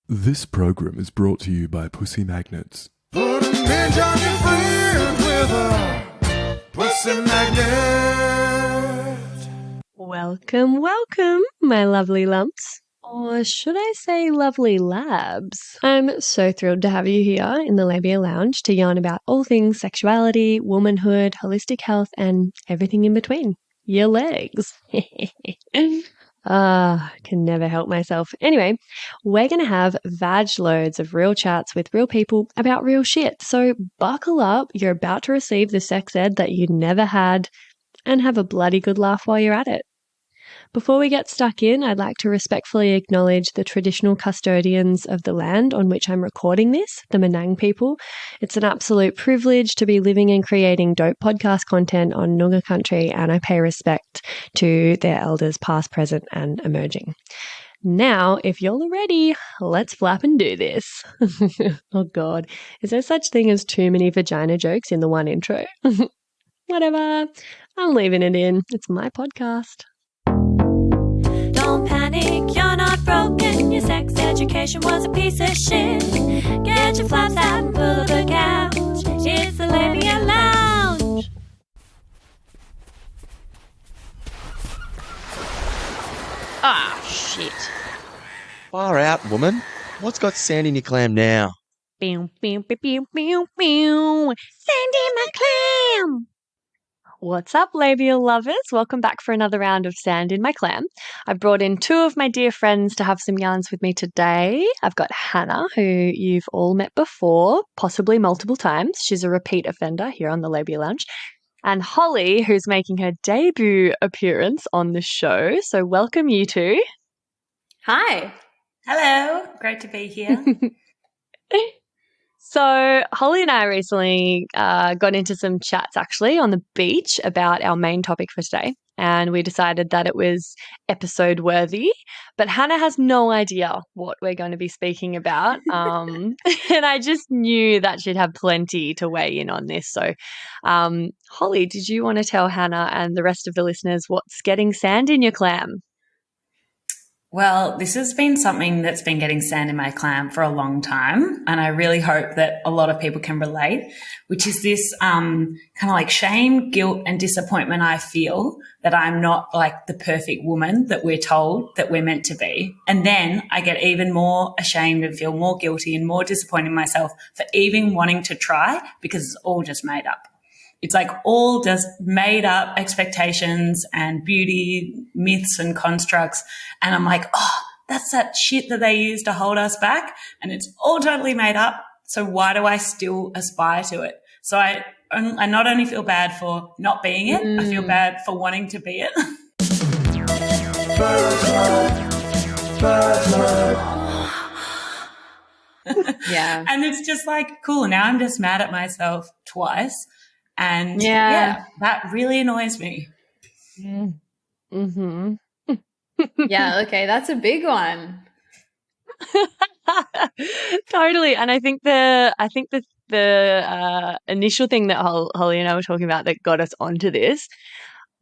This program is brought to you by Pussy Magnets. Put a midge on your friend with a pussy magnet. Welcome, my lovely lumps. Or should I say lovely labs? I'm so thrilled to have you here in the Labia Lounge to yarn about all things sexuality, womanhood, holistic health, and everything in between. Your legs. Can never help myself. Anyway, we're going to have vag loads of real chats with real people about real shit. So buckle up. You're about to receive the sex ed that you never had and have a bloody good laugh while you're at it. Before we get stuck in, I'd like to respectfully acknowledge the traditional custodians of the land on which I'm recording this, the Menang people. It's an absolute privilege to be living and creating dope podcast content on Noongar country, and I pay respect to their elders past, present, and emerging. Now, if you're all ready, let's flap and do this. Oh God, is there such thing as too many vagina jokes in the one intro? Whatever, I'm leaving it in. It's my podcast. Don't panic, you're not broken. Your sex education was a piece of shit. Get your flaps out and pull up the couch. It's the Labia Lounge. Ah, shit. Far out, woman. What's got sand in your clam now? Pew, pew, pew, pew, pew, pew. Sandy my clam. What's up, labial lovers? Welcome back for another round of Sand in My Clam. I've brought in two of my dear friends to have some yarns with me today. I've got Hannah, who you've all met before, possibly multiple times. She's a repeat offender here on the Labia Lounge. And Holly, who's making her debut appearance on the show. So welcome, you two. Hi. Hello. Great to be here. So Holly and I recently got into some chats actually on the beach about our main topic for today, and we decided that it was episode worthy, but Hannah has no idea what we're going to be speaking about, and I just knew that she'd have plenty to weigh in on this. So Holly, did you want to tell Hannah and the rest of the listeners what's getting sand in your clam? Well, this has been something that's been getting sand in my clam for a long time, and I really hope that a lot of people can relate, which is this kind of like shame, guilt, and disappointment I feel that I'm not like the perfect woman that we're told that we're meant to be. And then I get even more ashamed and feel more guilty and more disappointed in myself for even wanting to try, because it's all just made up. It's like all just made up expectations and beauty myths and constructs. And I'm like, oh, that's that shit that they use to hold us back. And it's all totally made up. So why do I still aspire to it? So I not only feel bad for not being it, I feel bad for wanting to be it. Yeah. And it's just like, cool, now I'm just mad at myself twice. And yeah, that really annoys me. Mm-hmm. Yeah, okay, that's a big one. Totally. And I think the initial thing that Holly and I were talking about that got us onto this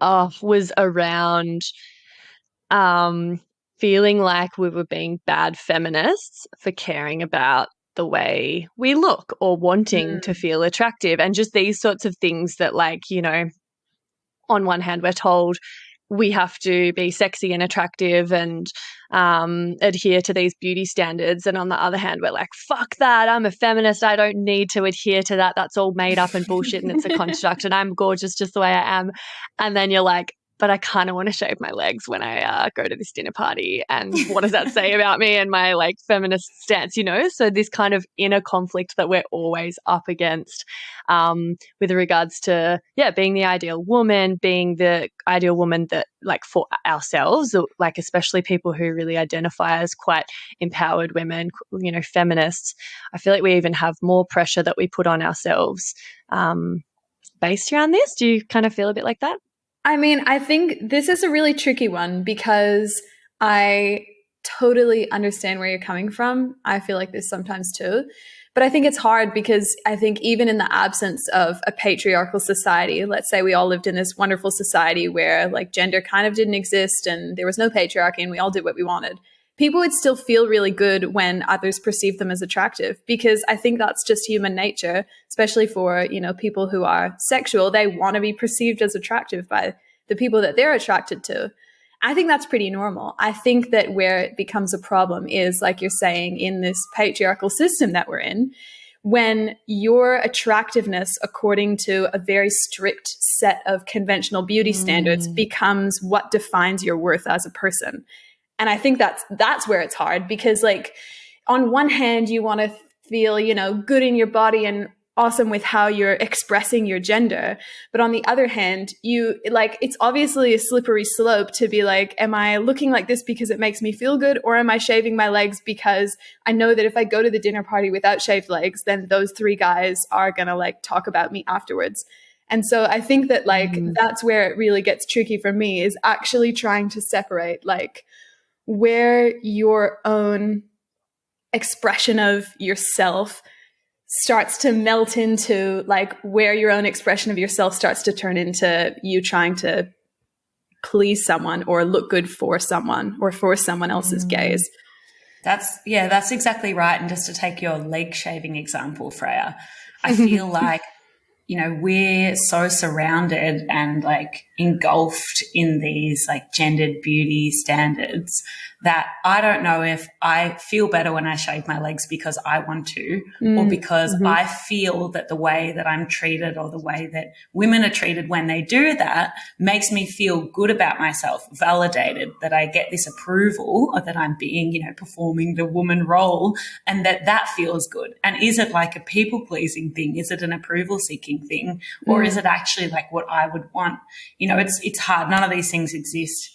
was around feeling like we were being bad feminists for caring about the way we look or wanting to feel attractive, and just these sorts of things that, like, you know, on one hand we're told we have to be sexy and attractive and adhere to these beauty standards, and on the other hand we're like, fuck that, I'm a feminist, I don't need to adhere to that, that's all made up and bullshit and it's a construct and I'm gorgeous just the way I am. And then you're like, but I kind of want to shave my legs when I go to this dinner party. And what does that say about me and my like feminist stance, you know? So this kind of inner conflict that we're always up against with regards to, being the ideal woman, being the ideal woman that like for ourselves, like especially people who really identify as quite empowered women, you know, feminists. I feel like we even have more pressure that we put on ourselves based around this. Do you kind of feel a bit like that? I mean, I think this is a really tricky one because I totally understand where you're coming from. I feel like this sometimes too. But I think it's hard because I think even in the absence of a patriarchal society, let's say we all lived in this wonderful society where like gender kind of didn't exist and there was no patriarchy and we all did what we wanted. people would still feel really good when others perceive them as attractive, because I think that's just human nature, especially for, people who are sexual. They want to be perceived as attractive by the people that they're attracted to. I think that's pretty normal. I think that where it becomes a problem is, like you're saying, in this patriarchal system that we're in, when your attractiveness, according to a very strict set of conventional beauty standards, becomes what defines your worth as a person. And I think that's where it's hard, because, like, on one hand, you want to feel, good in your body and awesome with how you're expressing your gender. But on the other hand, it's obviously a slippery slope to be like, am I looking like this because it makes me feel good? Or am I shaving my legs because I know that if I go to the dinner party without shaved legs, then those 3 guys are going to talk about me afterwards. And so I think that that's where it really gets tricky for me, is actually trying to separate where your own expression of yourself starts to melt into where your own expression of yourself starts to turn into you trying to please someone or look good for someone or for someone else's gaze. That's exactly right. And just to take your leg shaving example, Freya, I feel like, we're so surrounded and engulfed in these gendered beauty standards that I don't know if I feel better when I shave my legs because I want to, or because I feel that the way that I'm treated or the way that women are treated when they do that makes me feel good about myself, validated, that I get this approval or that I'm being, performing the woman role, and that feels good. And is it a people pleasing thing? Is it an approval seeking thing? Or is it actually what I would want? It's hard. None of these things exist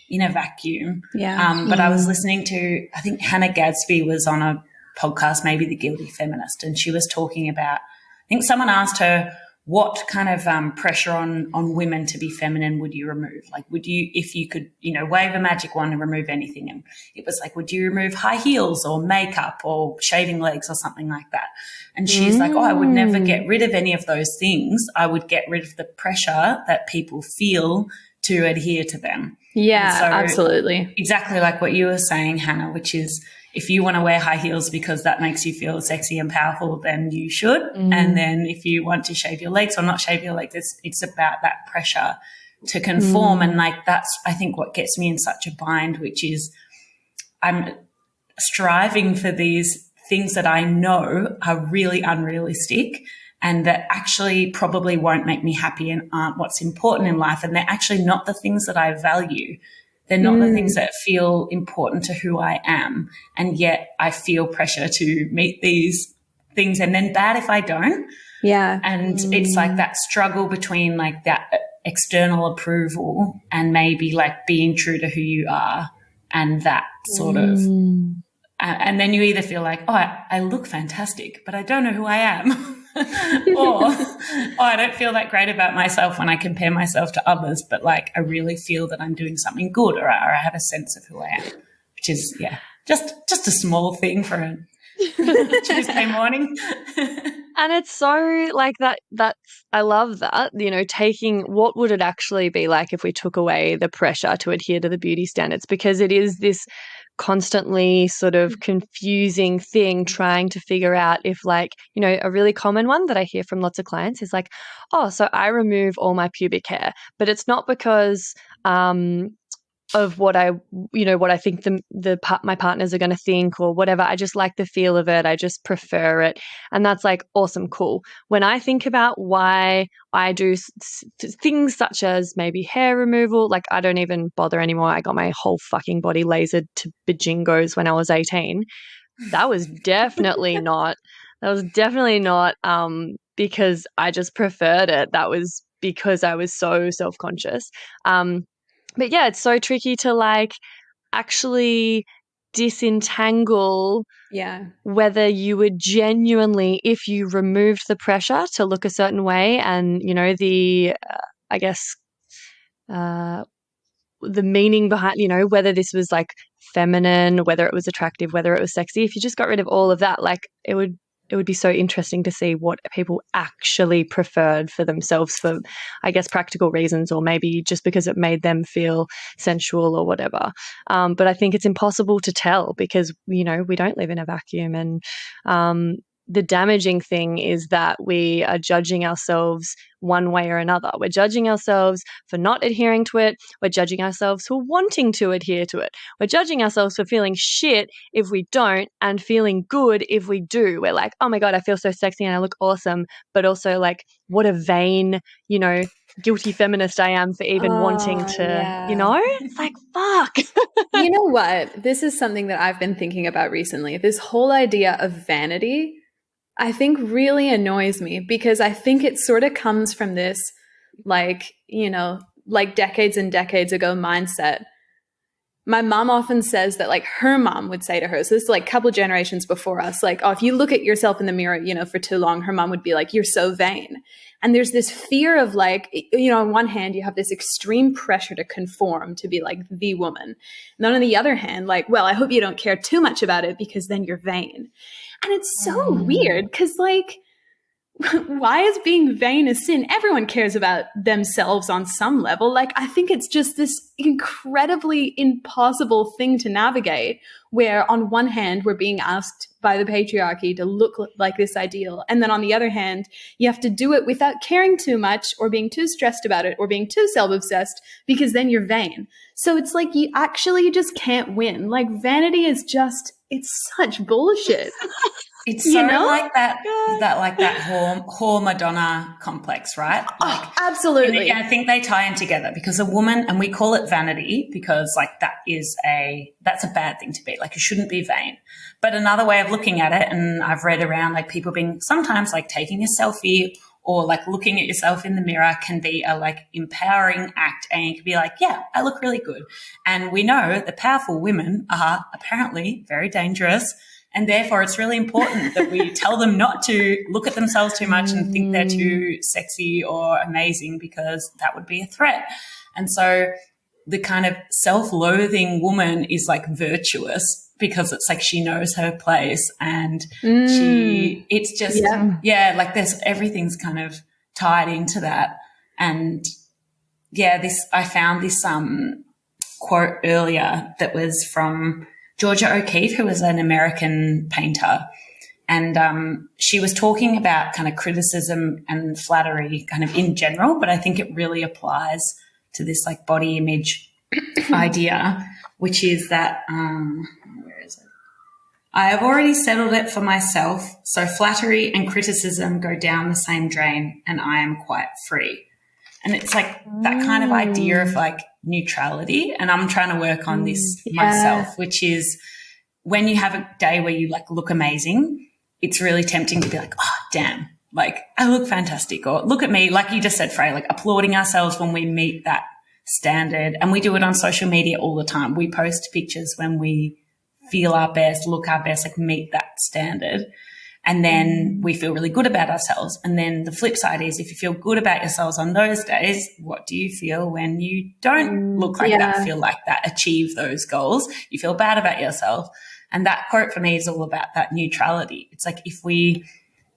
in a vacuum. Yeah. But I was listening to, I think Hannah Gadsby was on a podcast, maybe The Guilty Feminist, and she was talking about, I think someone asked her, what kind of pressure on women to be feminine would you remove? Would you, if you could, wave a magic wand and remove anything? And it was would you remove high heels or makeup or shaving legs or something like that? And she's like, I would never get rid of any of those things. I would get rid of the pressure that people feel to adhere to them. Yeah, so, absolutely. Exactly like what you were saying, Hannah, which is, if you want to wear high heels because that makes you feel sexy and powerful, then you should. And then if you want to shave your legs or not shave your legs, it's about that pressure to conform. And that's, I think, what gets me in such a bind, which is I'm striving for these things that I know are really unrealistic and that actually probably won't make me happy and aren't what's important in life. And they're actually not the things that I value. They're not the things that feel important to who I am. And yet I feel pressure to meet these things, and then bad if I don't. Yeah. And it's that struggle between that external approval and maybe being true to who you are, and that sort of, and then you either feel I look fantastic, but I don't know who I am. Or I don't feel that great about myself when I compare myself to others, but I really feel that I'm doing something good, or I have a sense of who I am, which is, just a small thing for a Tuesday morning. And it's so that's I love that, taking what would it actually be like if we took away the pressure to adhere to the beauty standards, because it is this constantly sort of confusing thing trying to figure out if a really common one that I hear from lots of clients is so I remove all my pubic hair, but it's not because of what I think my partners are going to think or whatever. I just like the feel of it. I just prefer it. And that's awesome, cool. When I think about why I do things such as maybe hair removal, I don't even bother anymore. I got my whole fucking body lasered to bajingos when I was 18. That was definitely not because I just preferred it. That was because I was so self-conscious. But yeah, it's so tricky to actually disentangle whether you would genuinely, if you removed the pressure to look a certain way and, the meaning behind, whether this was feminine, whether it was attractive, whether it was sexy, if you just got rid of all of that, it would it would be so interesting to see what people actually preferred for themselves for, I guess, practical reasons, or maybe just because it made them feel sensual or whatever. But I think it's impossible to tell because, we don't live in a vacuum. And the damaging thing is that we are judging ourselves one way or another. We're judging ourselves for not adhering to it. We're judging ourselves for wanting to adhere to it. We're judging ourselves for feeling shit if we don't and feeling good if we do. We're like, oh my God, I feel so sexy and I look awesome. But also like, what a vain, guilty feminist I am for even wanting to, yeah. It's like, fuck. You know what? This is something that I've been thinking about recently. This whole idea of vanity, I think really annoys me because I think it sort of comes from this, like decades and decades ago mindset. My mom often says that like her mom would say to her, so this is like a couple generations before us, like, oh, if you look at yourself in the mirror, for too long, her mom would be like, you're so vain. And there's this fear of like, on one hand, you have this extreme pressure to conform, to be like the woman. And then on the other hand, like, well, I hope you don't care too much about it because then you're vain. And it's so weird because like, why is being vain a sin? Everyone cares about themselves on some level. Like, I think it's just this incredibly impossible thing to navigate where on one hand, we're being asked by the patriarchy to look like this ideal. And then on the other hand, you have to do it without caring too much or being too stressed about it or being too self-obsessed because then you're vain. So it's like you just can't win. Like vanity is just, it's such bullshit. It's so like that whore Madonna complex, right? Like, absolutely. I think they tie in together because a woman, and we call it vanity because like that's a bad thing to be. Like you shouldn't be vain. But another way of looking at it, and I've read around like people being sometimes like taking a selfie or like looking at yourself in the mirror can be a like empowering act, and you can be like, yeah, I look really good. And we know the powerful women are apparently very dangerous. And therefore, it's really important that we tell them not to look at themselves too much and think they're too sexy or amazing because that would be a threat. And so the kind of self-loathing woman is like virtuous because it's like she knows her place and it's just, like everything's kind of tied into that. And I found this quote earlier that was from Georgia O'Keeffe, who was an American painter, and she was talking about kind of criticism and flattery kind of in general, but I think it really applies to this like body image idea, which is that where is it? I have already settled it for myself, so flattery and criticism go down the same drain and I am quite free. And it's like that kind of idea of like neutrality. And I'm trying to work on this myself, which is when you have a day where you like look amazing, it's really tempting to be like, oh, damn, like I look fantastic. Or look at me, like you just said, Frey, like applauding ourselves when we meet that standard. And we do it on social media all the time. We post pictures when we feel our best, look our best, like meet that standard. And then we feel really good about ourselves. And then the flip side is if you feel good about yourselves on those days, what do you feel when you don't look like that, feel like that, achieve those goals? You feel bad about yourself. And that quote for me is all about that neutrality. It's like if we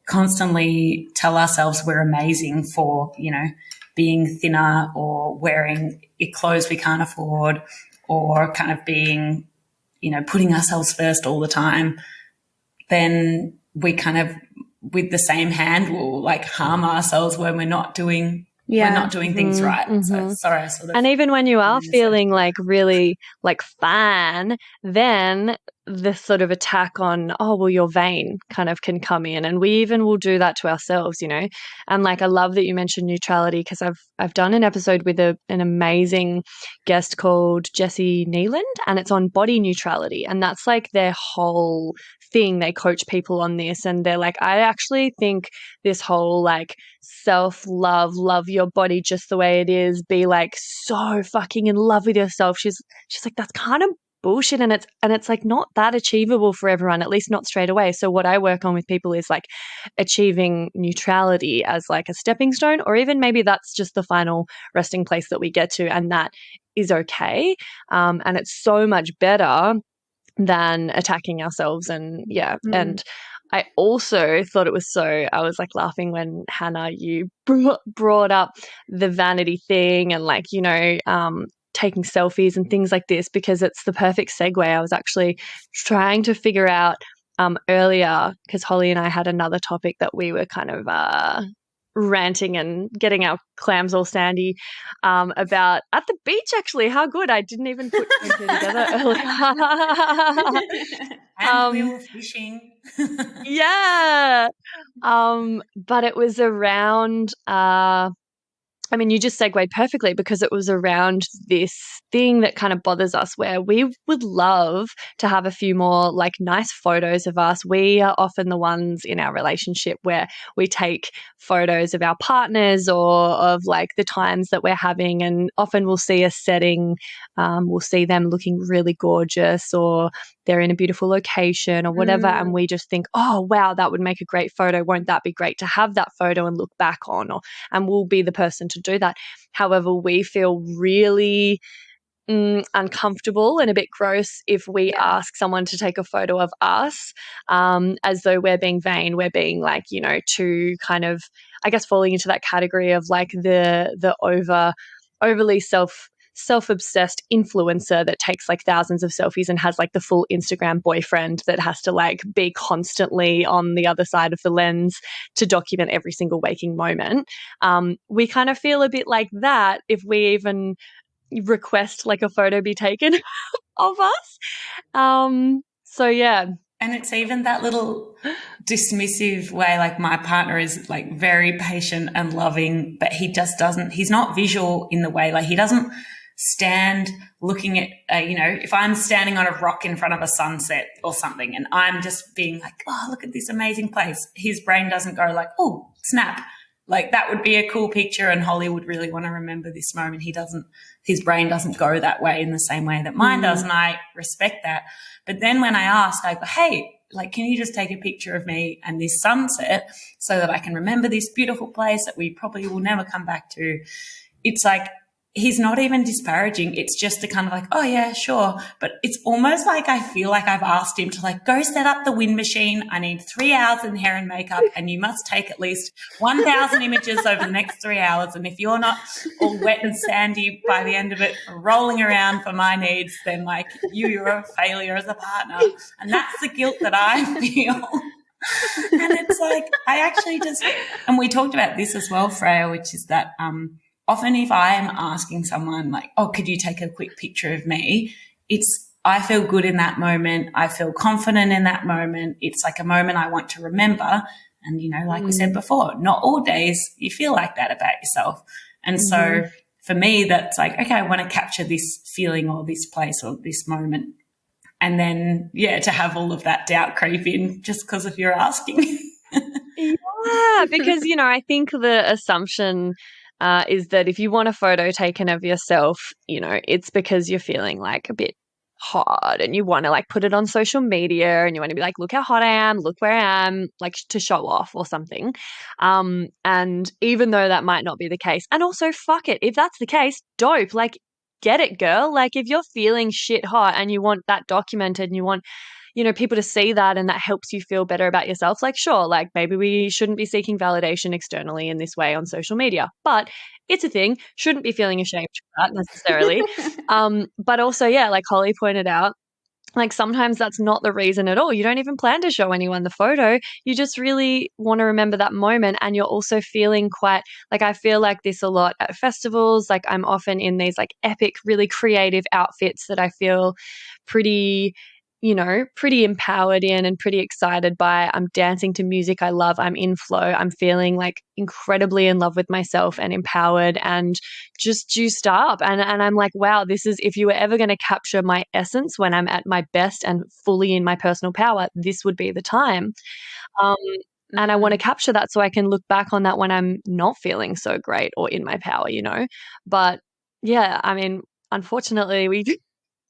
constantly tell ourselves we're amazing for, being thinner or wearing clothes we can't afford or kind of being, putting ourselves first all the time, then we kind of, with the same hand, will like harm ourselves when we're not doing things right. So sorry, I sort of. And even when you are feeling like really like fine, then this sort of attack on, oh, well, you're vain kind of can come in, and we even will do that to ourselves, And like I love that you mentioned neutrality because I've done an episode with an amazing guest called Jessie Nealand, and it's on body neutrality, and that's like their whole thing. They coach people on this, and they're like, I actually think this whole like self-love, love your body just the way it is, be like so fucking in love with yourself. She's like, that's kind of bullshit, and it's like not that achievable for everyone, at least not straight away. So what I work on with people is like achieving neutrality as like a stepping stone, or even maybe that's just the final resting place that we get to, and that is okay. And it's so much better than attacking ourselves. And and I also thought it was I was like laughing when Hannah, you brought up the vanity thing and like, taking selfies and things like this, because it's the perfect segue. I was actually trying to figure out earlier, because Holly and I had another topic that we were kind of ranting and getting our clams all sandy about at the beach, actually. How good. I didn't even put two and two together earlier. And we were fishing. Yeah. But it was around you just segued perfectly, because it was around this thing that kind of bothers us, where we would love to have a few more like nice photos of us. We are often the ones in our relationship where we take photos of our partners or of like the times that we're having, and often we'll see a setting, we'll see them looking really gorgeous, or they're in a beautiful location or whatever, and we just think, oh wow, that would make a great photo. Won't that be great to have that photo and look back on? And we'll be the person to do that. However, we feel really uncomfortable and a bit gross if we ask someone to take a photo of us, as though we're being vain. We're being like, too kind of, I guess, falling into that category of like the overly self-obsessed influencer that takes like thousands of selfies and has like the full Instagram boyfriend that has to like be constantly on the other side of the lens to document every single waking moment. We kind of feel a bit like that if we even request like a photo be taken of us. So yeah. And it's even that little dismissive way, like my partner is like very patient and loving, but he just doesn't, he's not visual in the way, like he doesn't stand looking at, if I'm standing on a rock in front of a sunset or something and I'm just being like, oh, look at this amazing place. His brain doesn't go like, oh, snap. Like that would be a cool picture and Holly would really want to remember this moment. His brain doesn't go that way in the same way that mine does. And I respect that. But then when I ask, I go, hey, like, can you just take a picture of me and this sunset so that I can remember this beautiful place that we probably will never come back to? It's like, he's not even disparaging. It's just the kind of like, oh yeah, sure. But it's almost like I feel like I've asked him to like, go set up the wind machine. I need 3 hours in hair and makeup and you must take at least 1,000 images over the next 3 hours. And if you're not all wet and sandy by the end of it, rolling around for my needs, then like you're a failure as a partner. And that's the guilt that I feel. And it's like, I actually and we talked about this as well, Freya, which is that, often if I am asking someone like, oh, could you take a quick picture of me? I feel good in that moment. I feel confident in that moment. It's like a moment I want to remember. And, like we said before, not all days you feel like that about yourself. And so for me, that's like, okay, I want to capture this feeling or this place or this moment. And then, to have all of that doubt creep in just because of your asking. Yeah, because, I think the assumption is that if you want a photo taken of yourself, it's because you're feeling like a bit hot and you want to like put it on social media and you want to be like, look how hot I am, look where I am, like to show off or something. And even though that might not be the case, and also fuck it, if that's the case, dope, like get it, girl. Like if you're feeling shit hot and you want that documented and you want people to see that and that helps you feel better about yourself, like sure, like maybe we shouldn't be seeking validation externally in this way on social media, but it's a thing, shouldn't be feeling ashamed for that necessarily. But also, like Holly pointed out, like sometimes that's not the reason at all. You don't even plan to show anyone the photo. You just really want to remember that moment. And you're also feeling quite like, I feel like this a lot at festivals. Like I'm often in these like epic, really creative outfits that I feel pretty empowered in and pretty excited by. I'm dancing to music I love. I'm in flow. I'm feeling like incredibly in love with myself and empowered and just juiced up. And I'm like, wow, this is, if you were ever going to capture my essence when I'm at my best and fully in my personal power, this would be the time. And I want to capture that so I can look back on that when I'm not feeling so great or in my power, But yeah, I mean, unfortunately, we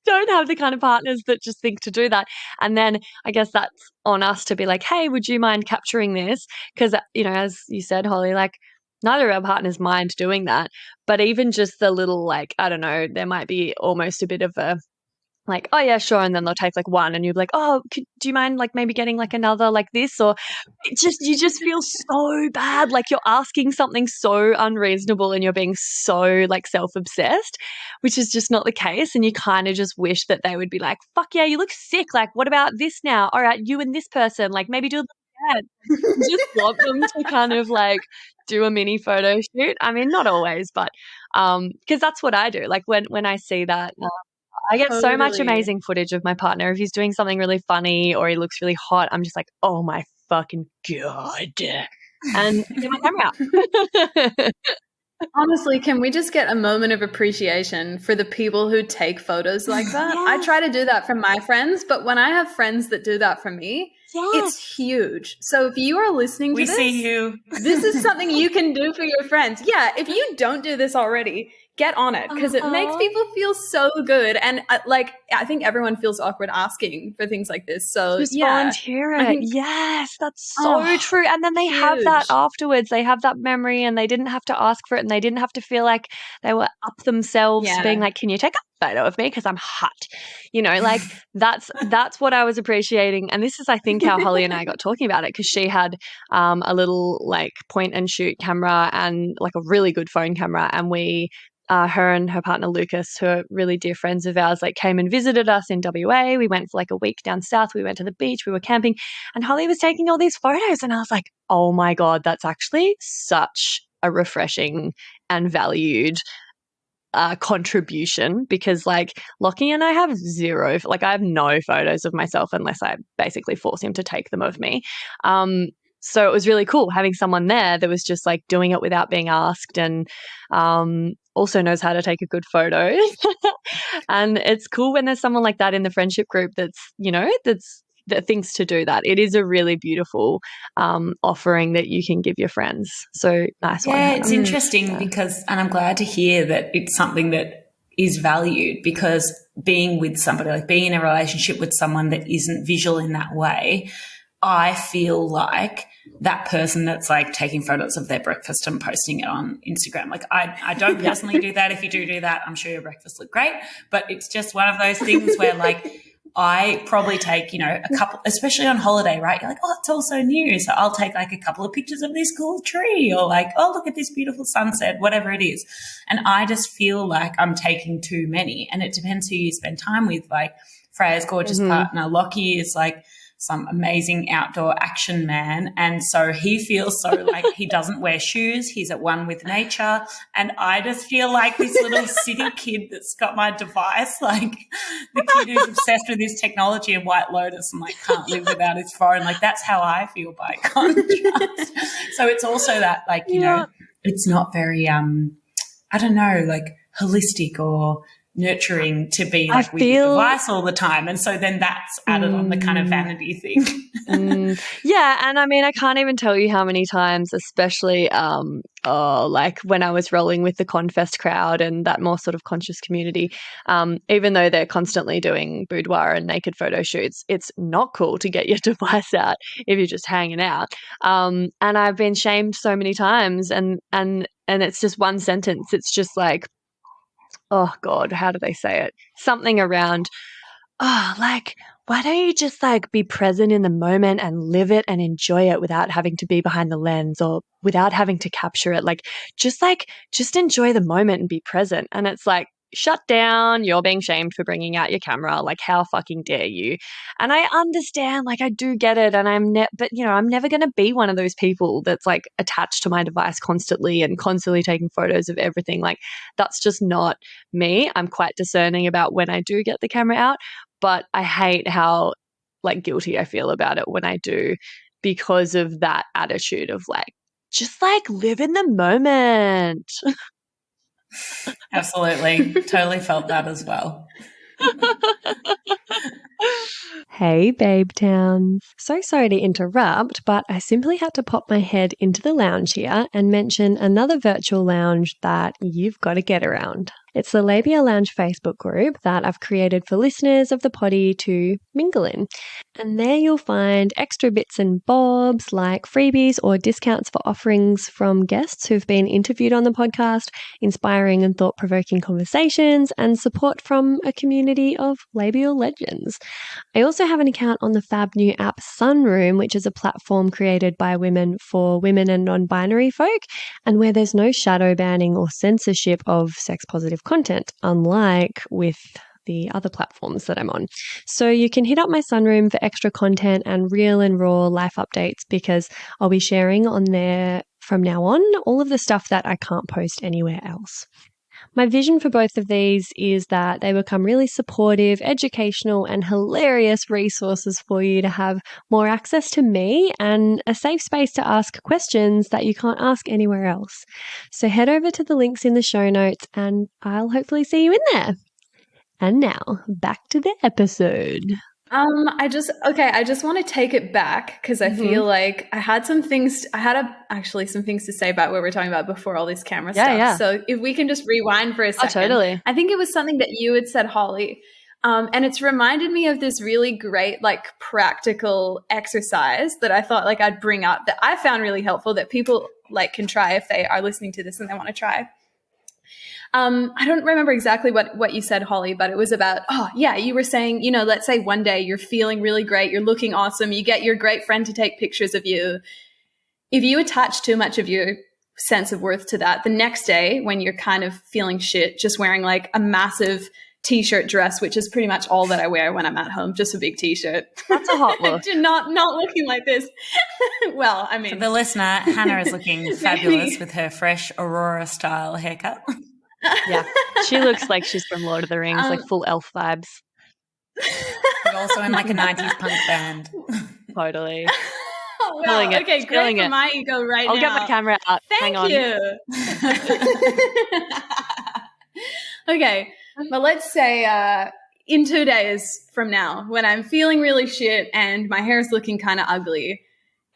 don't have the kind of partners that just think to do that. And then I guess that's on us to be like, hey, would you mind capturing this? Because, as you said, Holly, like neither of our partners mind doing that. But even just the little, like, I don't know, there might be almost a bit of a like, oh yeah, sure. And then they'll take like one and you'll be like, oh, do you mind like maybe getting like another like this? Or you just feel so bad. Like you're asking something so unreasonable and you're being so like self-obsessed, which is just not the case. And you kind of just wish that they would be like, fuck yeah, you look sick. Like, what about this now? All right, you and this person, like maybe do that. Just want them to kind of like do a mini photo shoot. I mean, not always, but because that's what I do. Like when I see that, I get so much Totally. amazing footage of my partner. If he's doing something really funny or he looks really hot, I'm just like, oh my fucking God. And I get my camera out. Honestly, can we just get a moment of appreciation for the people who take photos like that? I Yes. try to do that for my friends, but when I have friends that do that for me, it's huge. So if you are listening to We this, see you. this is something you can do for your friends. Yeah, if you don't do this already, get on it because it makes people feel so good. And I think everyone feels awkward asking for things like this. So Just yeah, volunteer I it. think- Yes, that's so Oh, true. And then they have that huge. afterwards. They have that memory and they didn't have to ask for it and they didn't have to feel like they were up themselves Yeah. being like, can you take a photo of me because I'm hot? You know, like that's what I was appreciating. And this is, I think, how Holly and I got talking about it because she had a little like point and shoot camera and like a really good phone camera. And we her and her partner Lucas, who are really dear friends of ours, like came and visited us in WA. We went for like a week down south. We went to the beach. We were camping, and Holly was taking all these photos, and I was like, "Oh my God, that's actually such a refreshing and valued contribution." Because like Lockie and I have zero, like I have no photos of myself unless I basically force him to take them of me. So it was really cool having someone there that was just like doing it without being asked and also knows how to take a good photo. And it's cool when there's someone like that in the friendship group that's, you know, that thinks to do that. It is a really beautiful offering that you can give your friends. So nice one. Yeah, Hannah. it's interesting because, and I'm glad to hear that it's something that is valued because being with somebody, like being in a relationship with someone that isn't visual in that way, I feel like that person that's like taking photos of their breakfast and posting it on Instagram. Like I don't personally do that. If you do that, I'm sure your breakfast look great. But it's just one of those things where like I probably take, you know, a couple, especially on holiday, right? You're like, oh, it's all so new. So I'll take like a couple of pictures of this cool tree or like, oh, look at this beautiful sunset, whatever it is. And I just feel like I'm taking too many. And it depends who you spend time with. Like Freya's gorgeous partner, Lockie, is like some amazing outdoor action man. And so he feels so like he doesn't wear shoes. He's at one with nature. And I just feel like this little city kid that's got my device, like the kid who's obsessed with his technology and White Lotus and like can't live without his phone. Like that's how I feel by contrast. So it's also that like, you know, it's not very, I don't know, like holistic or nurturing to be like with your device all the time. And so then that's added on the kind of vanity thing. Yeah. And I mean, I can't even tell you how many times, especially like when I was rolling with the Confest crowd and that more sort of conscious community, even though they're constantly doing boudoir and naked photo shoots, it's not cool to get your device out if you're just hanging out. And I've been shamed so many times and it's just one sentence. It's just like, oh God, how do they say it? Something around, oh, like, why don't you just like be present in the moment and live it and enjoy it without having to be behind the lens or without having to capture it? Like, just enjoy the moment and be present. And it's like, shut down, you're being shamed for bringing out your camera. Like, how fucking dare you? And I understand, like, I do get it. And but you know, I'm never going to be one of those people that's like attached to my device constantly and constantly taking photos of everything. Like, that's just not me. I'm quite discerning about when I do get the camera out, but I hate how like guilty I feel about it when I do because of that attitude of like, just like live in the moment. Absolutely. Totally felt that as well. Hey, Babe Towns. So sorry to interrupt, but I simply had to pop my head into the lounge here and mention another virtual lounge that you've got to get around. It's the Labia Lounge Facebook group that I've created for listeners of the potty to mingle in. And there you'll find extra bits and bobs like freebies or discounts for offerings from guests who've been interviewed on the podcast, inspiring and thought-provoking conversations, and support from a community of labial legends. I also have an account on the fab new app Sunroom, which is a platform created by women for women and non-binary folk, and where there's no shadow banning or censorship of sex-positive content, unlike with the other platforms that I'm on. So you can hit up my Sunroom for extra content and real and raw life updates, because I'll be sharing on there from now on all of the stuff that I can't post anywhere else. My vision for both of these is that they become really supportive, educational, and hilarious resources for you to have more access to me and a safe space to ask questions that you can't ask anywhere else. So head over to the links in the show notes and I'll hopefully see you in there. And now, back to the episode. I just want to take it back because I feel like I had some things to say about what we're talking about before all this camera stuff. Yeah. So if we can just rewind for a second. Oh, totally. I think it was something that you had said, Holly. And it's reminded me of this really great, like, practical exercise that I thought like I'd bring up that I found really helpful that people like can try if they are listening to this and they want to try. I don't remember exactly what you said, Holly, but it was about, you were saying, let's say one day you're feeling really great, you're looking awesome, you get your great friend to take pictures of you. If you attach too much of your sense of worth to that, the next day when you're kind of feeling shit, just wearing like a massive t-shirt dress, which is pretty much all that I wear when I'm at home, just a big t-shirt. That's a hot look. not looking like this. Well, I mean. For the listener, Hannah is looking fabulous with her fresh Aurora style haircut. Yeah, she looks like she's from Lord of the Rings, like full elf vibes. But also in like a 90s punk band. Totally. Oh, wow. Killing it. Okay, Killing great for it. my ego right I'll now. get my camera out. Thank Hang on. you. Okay, well, let's say in 2 days from now, when I'm feeling really shit and my hair is looking kind of ugly,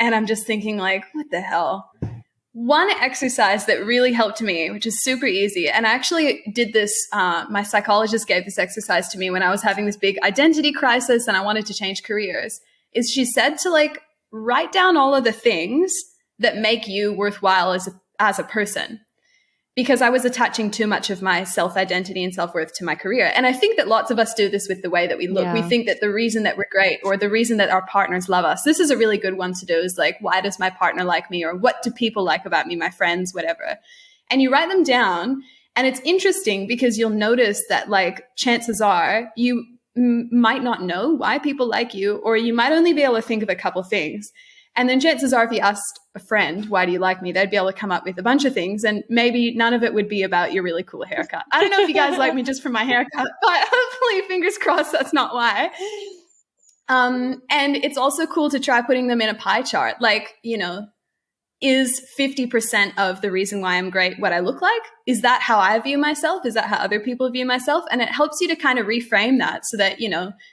and I'm just thinking like, what the hell? One exercise that really helped me, which is super easy, and I actually did this, my psychologist gave this exercise to me when I was having this big identity crisis and I wanted to change careers, is she said to like write down all of the things that make you worthwhile as a person. Because I was attaching too much of my self-identity and self-worth to my career. And I think that lots of us do this with the way that we look. Yeah. We think that the reason that we're great or the reason that our partners love us, this is a really good one to do, is like, why does my partner like me? Or what do people like about me, my friends, whatever. And you write them down. And it's interesting because you'll notice that like chances are you might not know why people like you, or you might only be able to think of a couple things. And then chances are if you asked a friend, why do you like me? They'd be able to come up with a bunch of things, and maybe none of it would be about your really cool haircut. I don't know if you guys like me just for my haircut, but hopefully, fingers crossed, that's not why. And it's also cool to try putting them in a pie chart. Like, is 50% of the reason why I'm great what I look like? Is that how I view myself? Is that how other people view myself? And it helps you to kind of reframe that so that,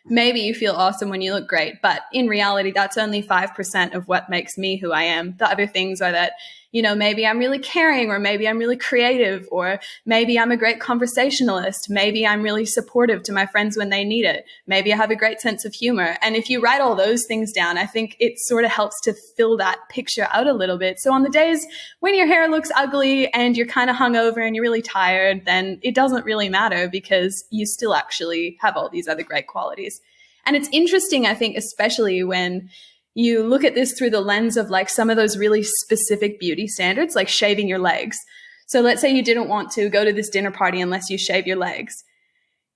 maybe you feel awesome when you look great. But in reality, that's only 5% of what makes me who I am. The other things are that, maybe I'm really caring, or maybe I'm really creative, or maybe I'm a great conversationalist. Maybe I'm really supportive to my friends when they need it. Maybe I have a great sense of humor. And if you write all those things down, I think it sort of helps to fill that picture out a little bit. So on the days when your hair looks ugly and you're kind of hungover and you're really tired, then it doesn't really matter because you still actually have all these other great qualities. And it's interesting, I think, especially when you look at this through the lens of like some of those really specific beauty standards, like shaving your legs. So let's say you didn't want to go to this dinner party unless you shave your legs.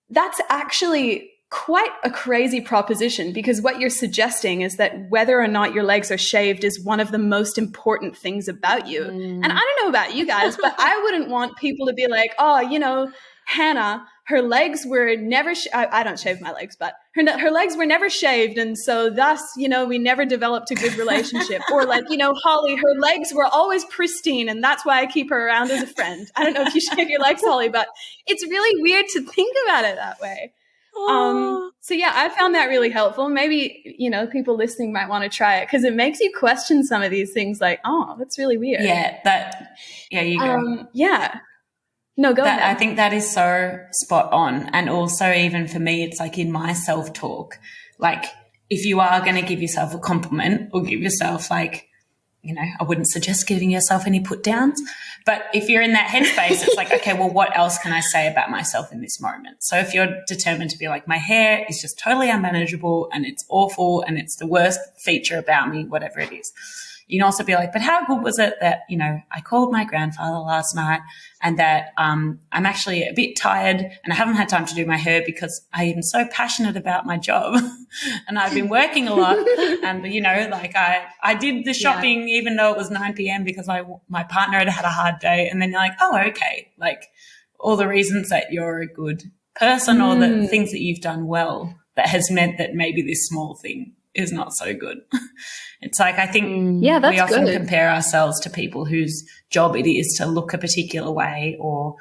That's actually quite a crazy proposition, because what you're suggesting is that whether or not your legs are shaved is one of the most important things about you. And I don't know about you guys, but I wouldn't want people to be like, Hannah, her legs were never, I don't shave my legs, but her legs were never shaved. And so thus, we never developed a good relationship. Or like, Holly, her legs were always pristine and that's why I keep her around as a friend. I don't know if you shave your legs, Holly, but it's really weird to think about it that way. So yeah, I found that really helpful. Maybe, people listening might want to try it because it makes you question some of these things like, oh, that's really weird. Yeah, you go. Yeah. No, go I ahead. think that is so spot on. And also, even for me, it's like in my self-talk, like if you are going to give yourself a compliment or give yourself like, you know, I wouldn't suggest giving yourself any put downs, but if you're in that headspace, it's like, okay, well, what else can I say about myself in this moment? So if you're determined to be like, my hair is just totally unmanageable and it's awful and it's the worst feature about me, whatever it is, you can also be like, but how good was it that, you know, I called my grandfather last night and that I'm actually a bit tired and I haven't had time to do my hair because I am so passionate about my job and I've been working a lot. And, you know, like I did the shopping even though it was 9 p.m. because my partner had had a hard day. And then you're like, oh, okay, like all the reasons that you're a good person or the things that you've done well that has meant that maybe this small thing is not so good. It's like I think we often compare ourselves to people whose job it is to look a particular way or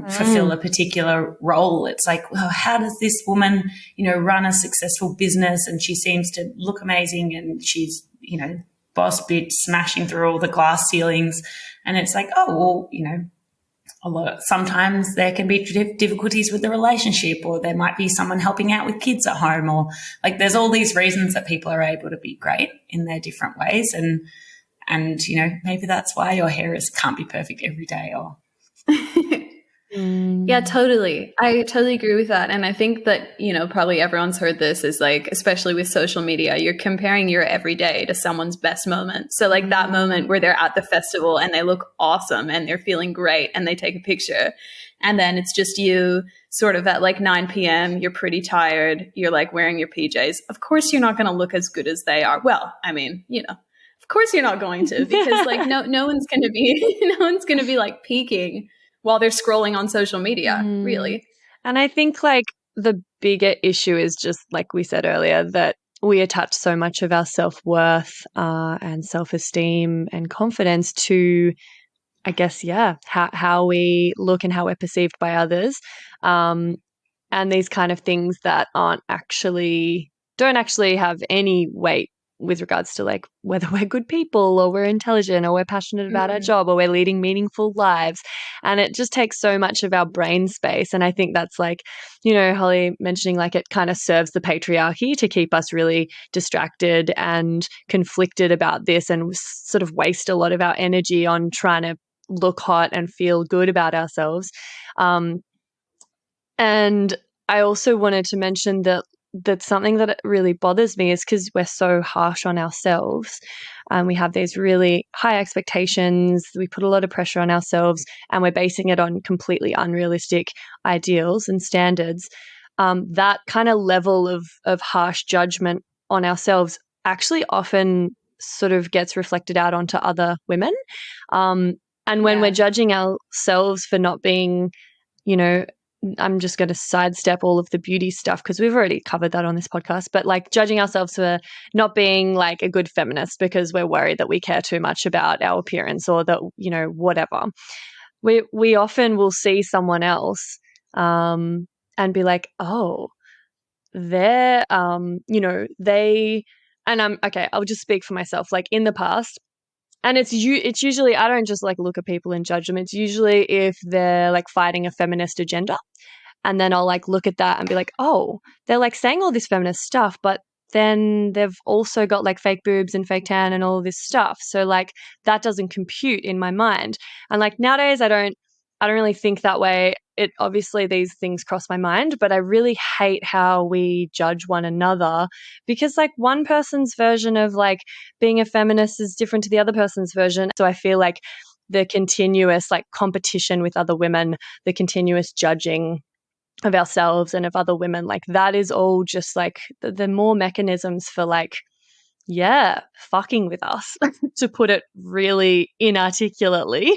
fulfill a particular role. It's like, well, how does this woman, you know, run a successful business and she seems to look amazing and she's, you know, boss bitch smashing through all the glass ceilings. And it's like, oh, well, you know, sometimes there can be difficulties with the relationship or there might be someone helping out with kids at home or like there's all these reasons that people are able to be great in their different ways and you know maybe that's why your hair can't be perfect every day or Yeah, totally. I totally agree with that. And I think that, you know, probably everyone's heard this is like, especially with social media, you're comparing your everyday to someone's best moment. So like that moment where they're at the festival and they look awesome and they're feeling great and they take a picture. And then it's just you sort of at like 9 p.m. You're pretty tired. You're like wearing your PJs. Of course, you're not going to look as good as they are. Well, I mean, you know, of course you're not going to because like no one's going to be like peaking while they're scrolling on social media, really. And I think like the bigger issue is just like we said earlier that we attach so much of our self-worth and self-esteem and confidence to, I guess, how we look and how we're perceived by others. And these kind of things that don't actually have any weight with regards to like whether we're good people or we're intelligent or we're passionate about our job or we're leading meaningful lives. And it just takes so much of our brain space. And I think that's like, you know, Holly mentioning like it kind of serves the patriarchy to keep us really distracted and conflicted about this and sort of waste a lot of our energy on trying to look hot and feel good about ourselves. And I also wanted to mention that something that really bothers me is because we're so harsh on ourselves and we have these really high expectations. We put a lot of pressure on ourselves and we're basing it on completely unrealistic ideals and standards. That kind of level of harsh judgment on ourselves actually often sort of gets reflected out onto other women. And when we're judging ourselves for not being, you know, I'm just going to sidestep all of the beauty stuff because we've already covered that on this podcast, but like judging ourselves for not being like a good feminist because we're worried that we care too much about our appearance or that, you know, whatever. We often will see someone else and be like, oh, they're, you know, and I'll just speak for myself. Like in the past, and it's usually, I don't just like look at people and judge them. It's usually if they're like fighting a feminist agenda. And then I'll like look at that and be like, oh, they're like saying all this feminist stuff, but then they've also got like fake boobs and fake tan and all this stuff. So like that doesn't compute in my mind. And like nowadays I don't really think that way. It obviously these things cross my mind, but I really hate how we judge one another because like one person's version of like being a feminist is different to the other person's version. So I feel like the continuous like competition with other women, the continuous judging of ourselves and of other women, like that is all just like the more mechanisms for like, fucking with us, to put it really inarticulately.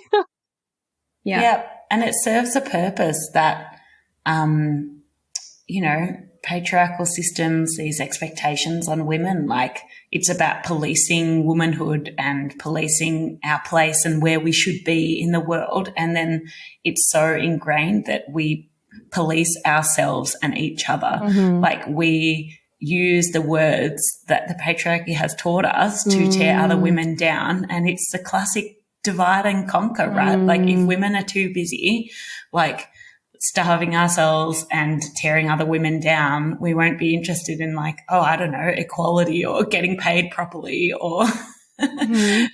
Yeah. And it serves a purpose that, you know, patriarchal systems, these expectations on women, like it's about policing womanhood and policing our place and where we should be in the world. And then it's so ingrained that we police ourselves and each other. Like we use the words that the patriarchy has taught us to tear other women down. And it's the classic divide and conquer, right? Like if women are too busy, like starving ourselves and tearing other women down, we won't be interested in like, oh, I don't know, equality or getting paid properly or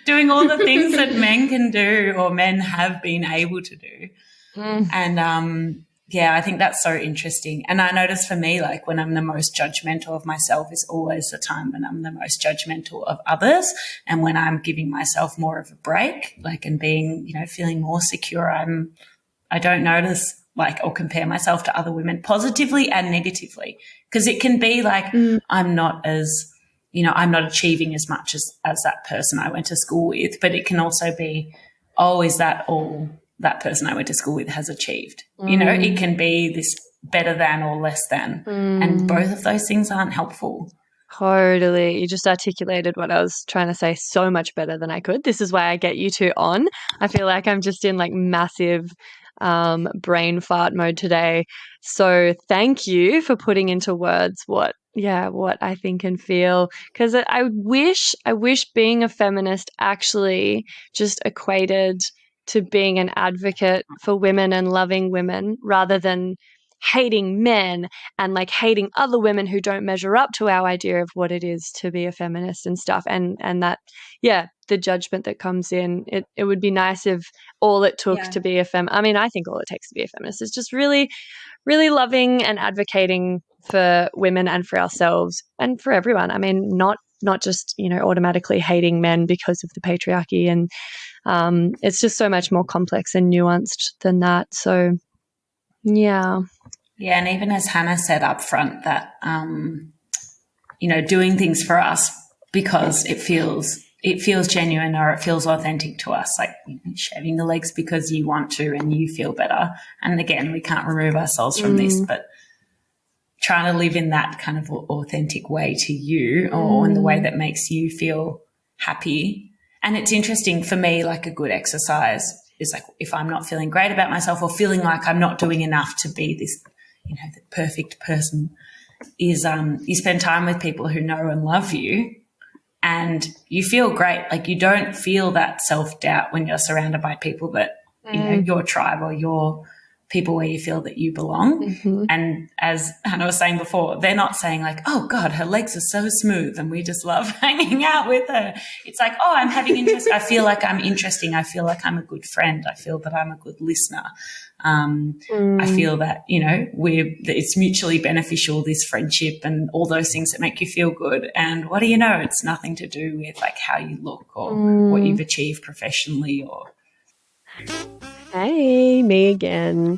doing all the things that men can do or men have been able to do. And yeah, I think that's so interesting. And I notice for me, like when I'm the most judgmental of myself is always the time when I'm the most judgmental of others. And when I'm giving myself more of a break, like, and being, you know, feeling more secure, I don't notice like or compare myself to other women positively and negatively, because it can be like I'm not as, you know, I'm not achieving as much as that person I went to school with, but it can also be, oh, is that all that person I went to school with has achieved? You know, it can be this better than or less than, and both of those things aren't helpful. Totally. You just articulated what I was trying to say so much better than I could. This is why I get you two on. I feel like I'm just in like massive brain fart mode today. So thank you for putting into words what I think and feel, because I wish being a feminist actually just equated to being an advocate for women and loving women rather than hating men and like hating other women who don't measure up to our idea of what it is to be a feminist and stuff, and that the judgment that comes in. It would be nice if all it took to be I mean, I think all it takes to be a feminist is just really, really loving and advocating for women and for ourselves and for everyone. I mean, not just, you know, automatically hating men because of the patriarchy, and it's just so much more complex and nuanced than that. So yeah, and even as Hannah said up front, that you know, doing things for us because it feels genuine or it feels authentic to us, like, you know, shaving the legs because you want to and you feel better. And again, we can't remove ourselves from this, but trying to live in that kind of authentic way to you, or in the way that makes you feel happy. And it's interesting for me, like a good exercise is like if I'm not feeling great about myself or feeling like I'm not doing enough to be this, you know, the perfect person, is you spend time with people who know and love you and you feel great. Like you don't feel that self-doubt when you're surrounded by people that, you know, your tribe or your people where you feel that you belong. And as Hannah was saying before, they're not saying like, oh God, her legs are so smooth and we just love hanging out with her. It's like, oh, I'm having interest. I feel like I'm interesting. I feel like I'm a good friend. I feel that I'm a good listener. I feel that, you know, that it's mutually beneficial, this friendship and all those things that make you feel good. And what do you know? It's nothing to do with like how you look or what you've achieved professionally or. Hey, me again.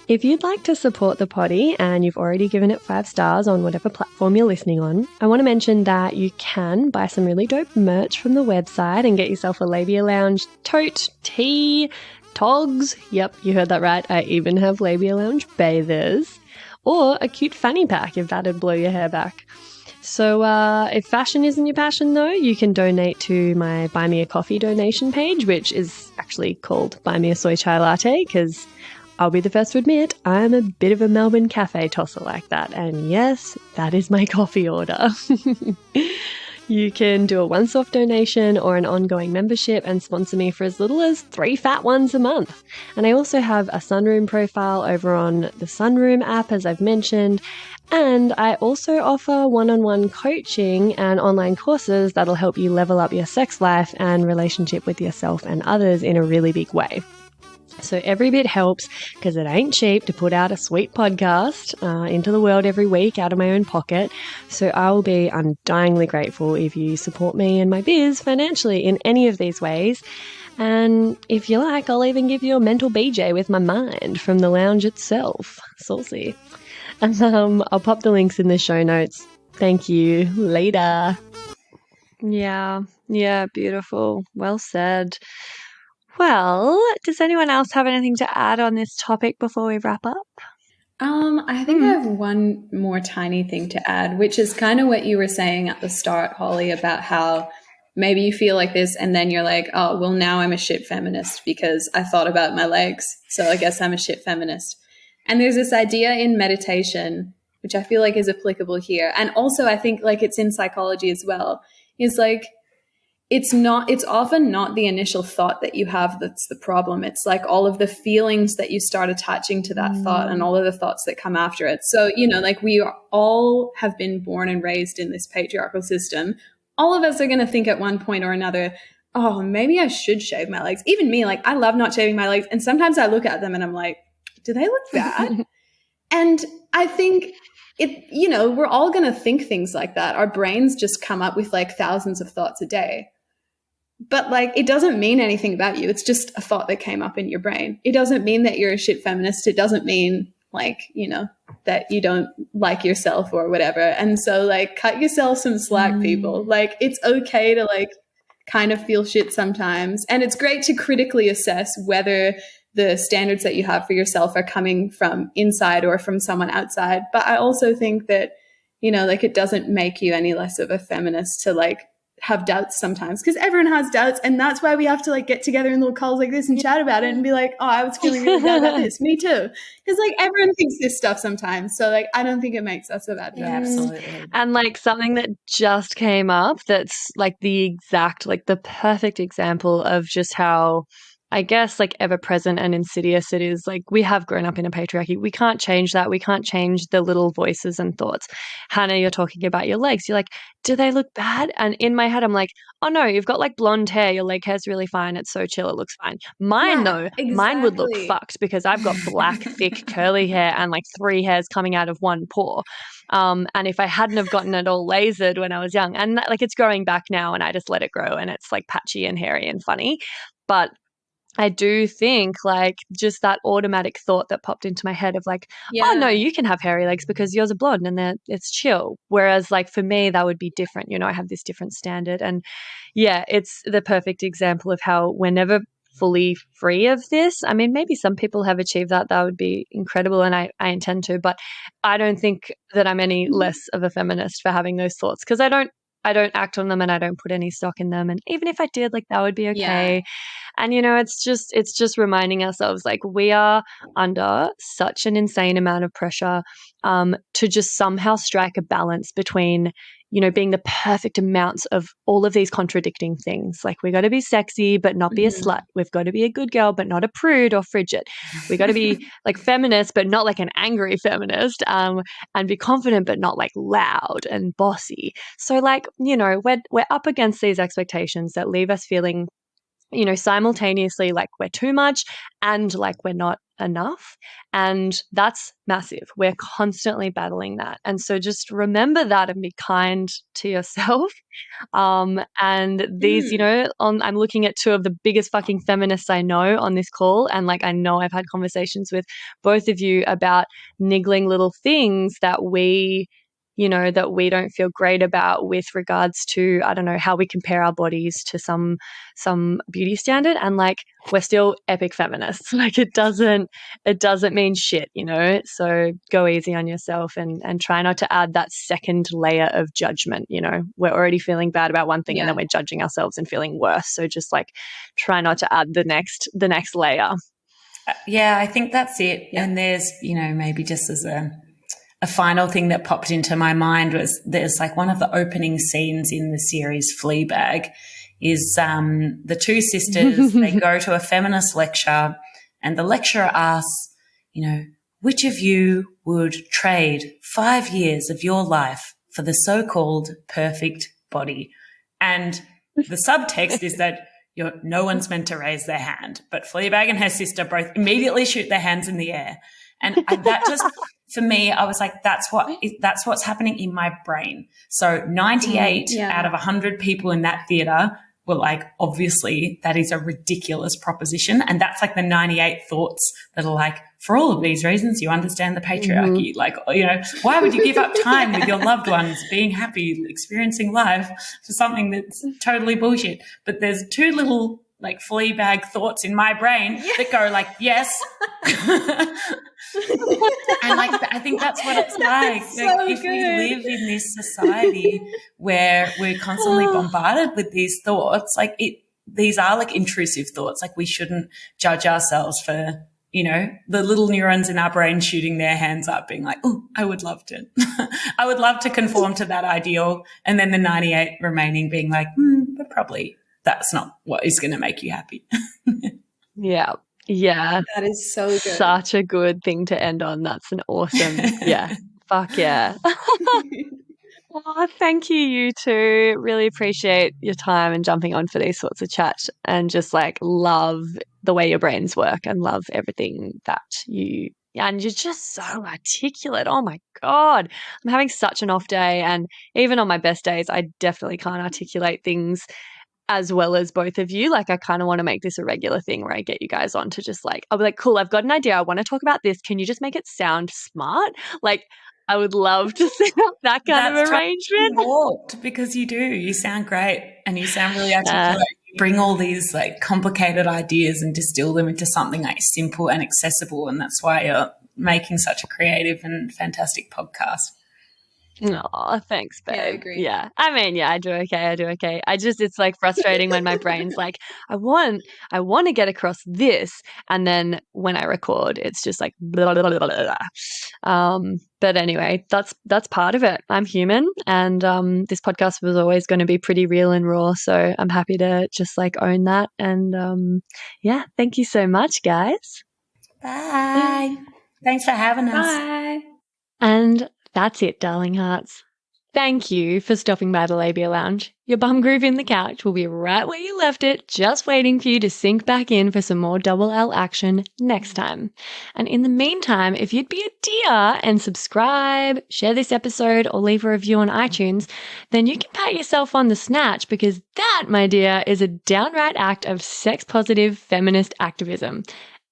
If you'd like to support the potty and you've already given it 5 stars on whatever platform you're listening on, I want to mention that you can buy some really dope merch from the website and get yourself a Labia Lounge tote, tee, togs. Yep, you heard that right. I even have Labia Lounge bathers. Or a cute fanny pack if that'd blow your hair back. So if fashion isn't your passion, though, you can donate to my Buy Me a Coffee donation page, which is actually called Buy Me a Soy Chai Latte, because I'll be the first to admit I'm a bit of a Melbourne cafe tosser like that. And yes, that is my coffee order. You can do a once-off donation or an ongoing membership and sponsor me for as little as 3 fat ones a month. And I also have a Sunroom profile over on the Sunroom app, as I've mentioned. And I also offer one-on-one coaching and online courses that'll help you level up your sex life and relationship with yourself and others in a really big way. So every bit helps, because it ain't cheap to put out a sweet podcast into the world every week out of my own pocket. So I will be undyingly grateful if you support me and my biz financially in any of these ways. And if you like, I'll even give you a mental BJ with my mind from the lounge itself. Saucy. And I'll pop the links in the show notes. Thank you. Later. Yeah, beautiful. Well said. Well, does anyone else have anything to add on this topic before we wrap up? I think I have one more tiny thing to add, which is kind of what you were saying at the start, Holly, about how maybe you feel like this and then you're like, oh, well, now I'm a shit feminist because I thought about my legs, so I guess I'm a shit feminist. And there's this idea in meditation, which I feel like is applicable here. And also I think like it's in psychology as well, is like, it's often not the initial thought that you have that's the problem. It's like all of the feelings that you start attaching to that thought and all of the thoughts that come after it. So, like we all have been born and raised in this patriarchal system. All of us are going to think at one point or another, oh, maybe I should shave my legs. Even me, like I love not shaving my legs. And sometimes I look at them and I'm like, do they look bad? And I think we're all going to think things like that. Our brains just come up with like thousands of thoughts a day. But like, it doesn't mean anything about you. It's just a thought that came up in your brain. It doesn't mean that you're a shit feminist. It doesn't mean like, that you don't like yourself or whatever. And so like, cut yourself some slack, people. Like, it's okay to like kind of feel shit sometimes. And it's great to critically assess whether the standards that you have for yourself are coming from inside or from someone outside. But I also think that, like it doesn't make you any less of a feminist to like have doubts sometimes, because everyone has doubts, and that's why we have to like get together in little calls like this and chat about it and be like, oh, I was feeling really bad about this. Me too. Because like everyone thinks this stuff sometimes. So like I don't think it makes us a bad feminist. Absolutely. And like something that just came up that's like the perfect example of just how, I guess, like ever present and insidious it is. Like we have grown up in a patriarchy. We can't change that. We can't change the little voices and thoughts. Hannah, you're talking about your legs. You're like, do they look bad? And in my head, I'm like, oh no, you've got like blonde hair. Your leg hair's really fine. It's so chill. It looks fine. Mine though, mine would look fucked because I've got black, thick, curly hair and like 3 hairs coming out of one paw. And if I hadn't have gotten it all lasered when I was young, and like it's growing back now and I just let it grow and it's like patchy and hairy and funny. But I do think like just that automatic thought that popped into my head of like, oh no, you can have hairy legs because yours are blonde and it's chill. Whereas like for me, that would be different. I have this different standard. And yeah, it's the perfect example of how we're never fully free of this. I mean, maybe some people have achieved that. That would be incredible. And I intend to, but I don't think that I'm any less of a feminist for having those thoughts, because I don't act on them and I don't put any stock in them. And even if I did, like that would be okay. Yeah. And, it's just reminding ourselves like we are under such an insane amount of pressure to just somehow strike a balance between, being the perfect amounts of all of these contradicting things. Like we got to be sexy, but not be a slut. We've got to be a good girl, but not a prude or frigid. We got to be like feminist, but not like an angry feminist, and be confident, but not like loud and bossy. So like, we're up against these expectations that leave us feeling, simultaneously like we're too much and like we're not enough. And that's massive. We're constantly battling that. And so just remember that and be kind to yourself. And these, I'm looking at 2 of the biggest fucking feminists I know on this call. And like, I know I've had conversations with both of you about niggling little things that we don't feel great about with regards to, I don't know, how we compare our bodies to some beauty standard. And like, we're still epic feminists. Like it doesn't mean shit, so go easy on yourself and try not to add that second layer of judgment. We're already feeling bad about one thing and then we're judging ourselves and feeling worse. So just like try not to add the next layer. Yeah, I think that's it. Yeah. And there's, maybe just as a final thing that popped into my mind was there's like one of the opening scenes in the series Fleabag is the 2 sisters, they go to a feminist lecture and the lecturer asks, which of you would trade 5 years of your life for the so-called perfect body? And the subtext is that no one's meant to raise their hand, but Fleabag and her sister both immediately shoot their hands in the air. And that just, for me, I was like, that's what's happening in my brain. So 98 out of 100 people in that theater were like, obviously that is a ridiculous proposition. And that's like the 98 thoughts that are like, for all of these reasons, you understand the patriarchy. Like, why would you give up time with your loved ones, being happy, experiencing life for something that's totally bullshit? But there's 2 little like Fleabag thoughts in my brain that go like, yes. And like, I think that's what it's like. Like if we live in this society where we're constantly bombarded with these thoughts, like these are like intrusive thoughts. Like we shouldn't judge ourselves for you know, the little neurons in our brain shooting their hands up being like, oh, I would love to. I would love to conform to that ideal. And then the 98 remaining being like, but probably that's not what is going to make you happy. Yeah. Yeah. That is so good. Such a good thing to end on. That's an awesome, yeah. Fuck yeah. Oh, thank you, you two. Really appreciate your time and jumping on for these sorts of chats, and just like love the way your brains work and love everything that you, and you're just so articulate. Oh my God. I'm having such an off day, and even on my best days, I definitely can't articulate things as well as both of you. Like, I kind of want to make this a regular thing where I get you guys on to just like, I'll be like, cool, I've got an idea. I want to talk about this. Can you just make it sound smart? Like, I would love to set up that kind of arrangement. Warped, because you do. You sound great and you sound really articulate. You bring all these like complicated ideas and distill them into something like simple and accessible. And that's why you're making such a creative and fantastic podcast. Oh, thanks, babe. Yeah, I agree. Yeah. I mean, yeah, I do okay. It's like frustrating when my brain's like, I want to get across this. And then when I record, it's just like, blah, blah, blah, blah, blah. But anyway, that's part of it. I'm human, and this podcast was always going to be pretty real and raw. So I'm happy to just like own that. And yeah, thank you so much, guys. Bye. Thanks for having us. Bye. And that's it, darling hearts. Thank you for stopping by the Labia Lounge. Your bum groove in the couch will be right where you left it, just waiting for you to sink back in for some more double L action next time. And in the meantime, if you'd be a dear and subscribe, share this episode, or leave a review on iTunes, then you can pat yourself on the snatch, because that, my dear, is a downright act of sex-positive feminist activism.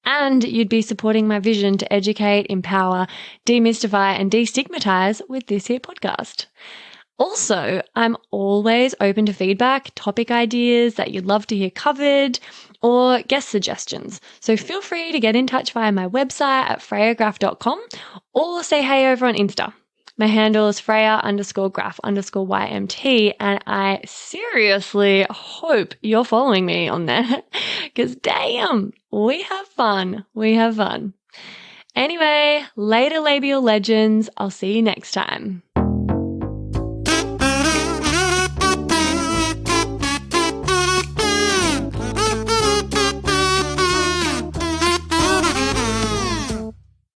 And you'd be supporting my vision to educate, empower, demystify, and destigmatize with this here podcast. Also, I'm always open to feedback, topic ideas that you'd love to hear covered, or guest suggestions. So feel free to get in touch via my website at freyagraph.com, or say hey over on Insta. My handle is Freya_graph_YMT, and I seriously hope you're following me on there, because damn, we have fun. Anyway, later labial legends. I'll see you next time.